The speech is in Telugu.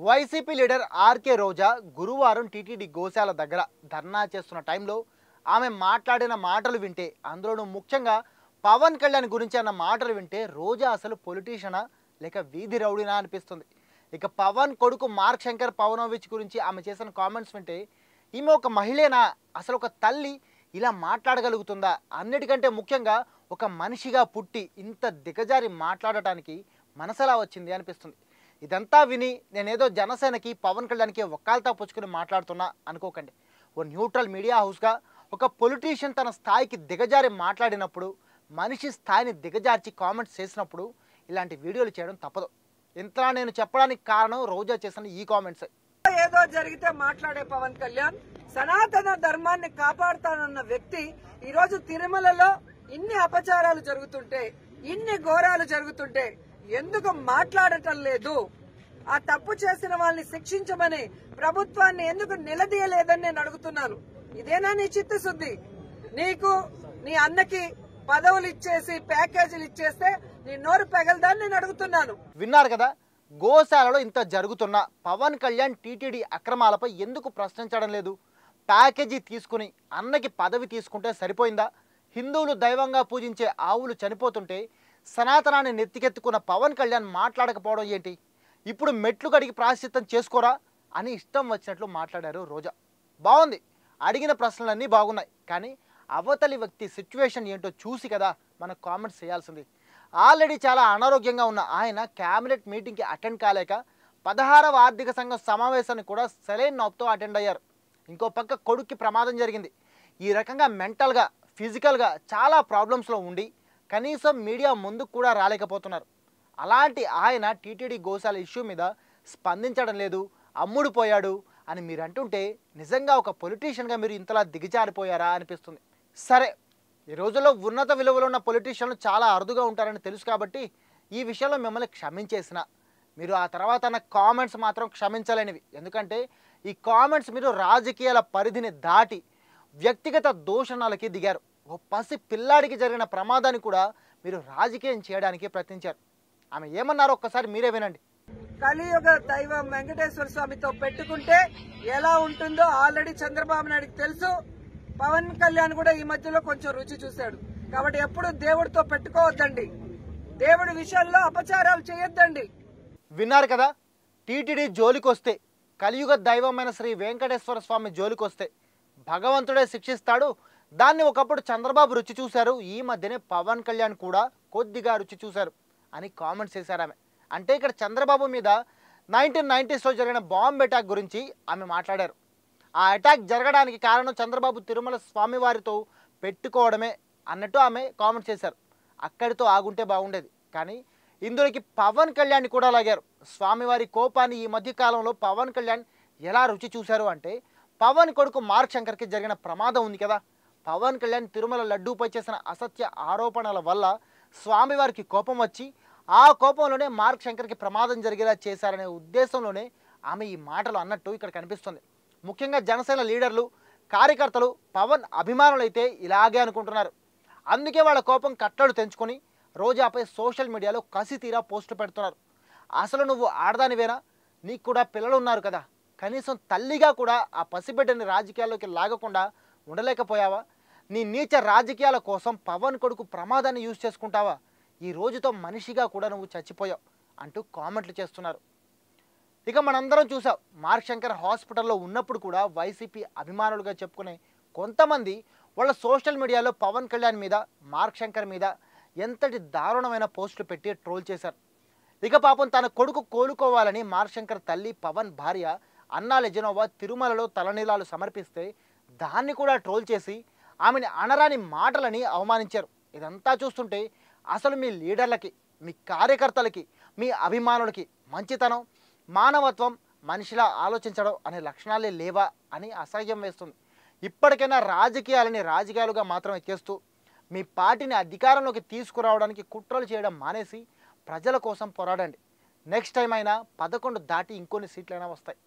వైసీపీ లీడర్ ఆర్కే రోజా గురువారం టీటీడీ గోశాల దగ్గర ధర్నా చేస్తున్న టైంలో ఆమె మాట్లాడిన మాటలు వింటే, అందులోనూ ముఖ్యంగా పవన్ కళ్యాణ్ గురించి అన్న మాటలు వింటే రోజా అసలు పొలిటీషియనా లేక వీధి రౌడీనా అనిపిస్తుంది. ఇక పవన్ కొడుకు మార్క్ శంకర్ పవనోవిచ్ గురించి ఆమె చేసిన కామెంట్స్ వింటే, ఈమె ఒక మహిళేనా, అసలు ఒక తల్లి ఇలా మాట్లాడగలుగుతుందా, అన్నిటికంటే ముఖ్యంగా ఒక మనిషిగా పుట్టి ఇంత దిగజారి మాట్లాడటానికి మనసెలా వచ్చింది అనిపిస్తుంది. ఇదంతా విని నేనేదో జనసేనకి పవన్ కళ్యాణ్కి ఒక్కాలతా పుచ్చుకుని మాట్లాడుతున్నా అనుకోకండి. ఓ న్యూట్రల్ మీడియా హౌస్గా ఒక పొలిటీషియన్ తన స్థాయికి దిగజారి మాట్లాడినప్పుడు, మనిషి స్థాయిని దిగజార్చి కామెంట్స్ చేసినప్పుడు ఇలాంటి వీడియోలు చేయడం తప్పదు. ఇంతలా నేను చెప్పడానికి కారణం రోజా చేసిన ఈ కామెంట్స్. ఏదో జరిగితే మాట్లాడే పవన్ కళ్యాణ్ సనాతన ధర్మాన్ని కాపాడుతానన్న వ్యక్తి ఈ రోజు తిరుమలలో ఇన్ని అపచారాలు జరుగుతుంటే, ఇన్ని ఘోరాలు జరుగుతుంటే ఎందుకు మాట్లాడటం లేదు? ఆ తప్పు చేసిన వాళ్ళని శిక్షించమని ప్రభుత్వాన్ని ఎందుకు నిలదీయలేదని నేను అడుగుతున్నాను. ఇదేనా నీ చిత్తశుద్ధి? నీకు నీ అన్నకి పదవులు ఇచ్చేసి ప్యాకేజీలు ఇచ్చేస్తే నీ నోరు పెగలదాన్ని నేను అడుగుతున్నాను. విన్నారు కదా, గోశాలలో ఇంత జరుగుతున్నా పవన్ కళ్యాణ్ టీటీడీ అక్రమాలపై ఎందుకు ప్రశ్నించడం లేదు? ప్యాకేజీ తీసుకుని అన్నకి పదవి తీసుకుంటే సరిపోయిందా? హిందువులు దైవంగా పూజించే ఆవులు చనిపోతుంటే సనాతనాన్ని నెత్తికెత్తుకున్న పవన్ కళ్యాణ్ మాట్లాడకపోవడం ఏంటి? ఇప్పుడు మెట్లు కడిగి ప్రాయశ్చిత్తం చేసుకోరా అని ఇష్టం వచ్చినట్లు మాట్లాడారు రోజా. బాగుంది, అడిగిన ప్రశ్నలన్నీ బాగున్నాయి, కానీ అవతలి వ్యక్తి సిచ్యువేషన్ ఏంటో చూసి కదా మనం కామెంట్స్ చేయాల్సింది. ఆల్రెడీ చాలా అనారోగ్యంగా ఉన్న ఆయన క్యాబినెట్ మీటింగ్కి అటెండ్ కాలేక 16వ ఆర్థిక సంఘం సమావేశాన్ని కూడా సెలైన్ నొప్పితో అటెండ్ అయ్యారు. ఇంకో పక్క కొడుక్కి ప్రమాదం జరిగింది. ఈ రకంగా మెంటల్గా ఫిజికల్గా చాలా ప్రాబ్లమ్స్లో ఉండి కనీసం మీడియా ముందుకు కూడా రాలేకపోతున్నారు. అలాంటి ఆయన టీటీడీ గోశాల ఇష్యూ మీద స్పందించడం లేదు, అమ్ముడు పోయాడు అని మీరు అంటుంటే నిజంగా ఒక పొలిటీషియన్గా మీరు ఇంతలా దిగజారిపోయారా అనిపిస్తుంది. సరే, ఈ రోజుల్లో ఉన్నత విలువలు ఉన్న పొలిటీషియన్లు చాలా అరుదుగా ఉంటారని తెలుసు కాబట్టి ఈ విషయంలో మిమ్మల్ని క్షమించేసిన మీరు ఆ తర్వాత అన్న కామెంట్స్ మాత్రం క్షమించలేనివి. ఎందుకంటే ఈ కామెంట్స్ మీరు రాజకీయాల పరిధిని దాటి వ్యక్తిగత దూషణలకి దిగారు. ఓ పసి పిల్లాడికి జరిగిన ప్రమాదాన్ని కూడా మీరు రాజకీయం చేయడానికి ప్రయత్నించారు. ఆమె ఏమన్నారో ఒక్కసారి మీరే వినండి. కలియుగ దైవం వెంకటేశ్వర స్వామితో పెట్టుకుంటే ఎలా ఉంటుందో ఆల్రెడీ చంద్రబాబు నాయుడుకి తెలుసు. పవన్ కళ్యాణ్ కూడా ఈ మధ్యలో కొంచెం రుచి చూశాడు. కాబట్టి ఎప్పుడు దేవుడితో పెట్టుకోవద్దండి, దేవుడి విషయంలో అపచారాలు చేయొద్దండి. విన్నారు కదా, టీటీడీ జోలికొస్తే, కలియుగ దైవమైన శ్రీ వెంకటేశ్వర స్వామి జోలికొస్తే భగవంతుడే శిక్షిస్తాడు. దాన్ని ఒకప్పుడు చంద్రబాబు రుచి చూశారు, ఈ మధ్యనే పవన్ కళ్యాణ్ కూడా కొద్దిగా రుచి చూశారు అని కామెంట్స్ చేశారు ఆమె. అంటే ఇక్కడ చంద్రబాబు మీద 1990sలో జరిగిన బాంబ్ అటాక్ గురించి ఆమె మాట్లాడారు. ఆ అటాక్ జరగడానికి కారణం చంద్రబాబు తిరుమల స్వామివారితో పెట్టుకోవడమే అన్నట్టు ఆమె కామెంట్స్ చేశారు. అక్కడితో ఆగుంటే బాగుండేది, కానీ ఇందులోకి పవన్ కళ్యాణ్ కూడా లాగారు. స్వామివారి కోపాన్ని ఈ మధ్య కాలంలో పవన్ కళ్యాణ్ ఎలా రుచి చూశారు అంటే, పవన్ కొడుకు మార్క్ శంకర్కి జరిగిన ప్రమాదం ఉంది కదా, పవన్ కళ్యాణ్ తిరుమల లడ్డూపై చేసిన అసత్య ఆరోపణల వల్ల స్వామివారికి కోపం వచ్చి ఆ కోపంలోనే మార్క్ శంకర్కి ప్రమాదం జరిగేలా చేశారనే ఉద్దేశంలోనే ఆమె ఈ మాటలు అన్నట్టు ఇక్కడ కనిపిస్తుంది. ముఖ్యంగా జనసేన లీడర్లు, కార్యకర్తలు, పవన్ అభిమానులైతే ఇలాగే అనుకుంటున్నారు. అందుకే వాళ్ళ కోపం కట్టలు తెంచుకొని రోజాపై సోషల్ మీడియాలో కసి తీరా పోస్టులు పెడుతున్నారు. అసలు నువ్వు ఆడదానివేనా? నీకు కూడా పిల్లలు ఉన్నారు కదా, కనీసం తల్లిగా కూడా ఆ పసిబిడ్డని రాజకీయాల్లోకి లాగకుండా ఉండలేకపోయావా? నీ నీచ రాజకీయాల కోసం పవన్ కొడుకు ప్రమాదాన్ని యూజ్ చేసుకుంటావా? ఈ రోజుతో మనిషిగా కూడా నువ్వు చచ్చిపోయావు అంటూ కామెంట్లు చేస్తున్నారు. ఇక మనందరం చూసాం, మార్క్ శంకర్ హాస్పిటల్లో ఉన్నప్పుడు కూడా వైసీపీ అభిమానులుగా చెప్పుకునే కొంతమంది వాళ్ళ సోషల్ మీడియాలో పవన్ కళ్యాణ్ మీద, మార్క్ శంకర్ మీద ఎంతటి దారుణమైన పోస్టులు పెట్టి ట్రోల్ చేశారు. ఇక పాపం తన కొడుకు కోలుకోవాలని మార్క్ శంకర్ తల్లి పవన్ భార్య అన్నా లెజనోవా తిరుమలలో తలనీలాలు సమర్పిస్తే దాన్ని కూడా ట్రోల్ చేసి ఆమెని అనరాని మాటలని అవమానించారు. ఇదంతా చూస్తుంటే అసలు మీ లీడర్లకి, మీ కార్యకర్తలకి, మీ అభిమానులకి మంచితనం, మానవత్వం, మనిషిలా ఆలోచించడం అనే లక్షణాలే లేవా అని అసహ్యం వేస్తుంది. ఇప్పటికైనా రాజకీయాలని రాజకీయాలుగా మాత్రం ఎక్కేస్తూ మీ పార్టీని అధికారంలోకి తీసుకురావడానికి కుట్రలు చేయడం మానేసి ప్రజల కోసం పోరాడండి. నెక్స్ట్ టైం అయినా 11 దాటి ఇంకొన్ని సీట్లైనా వస్తాయి.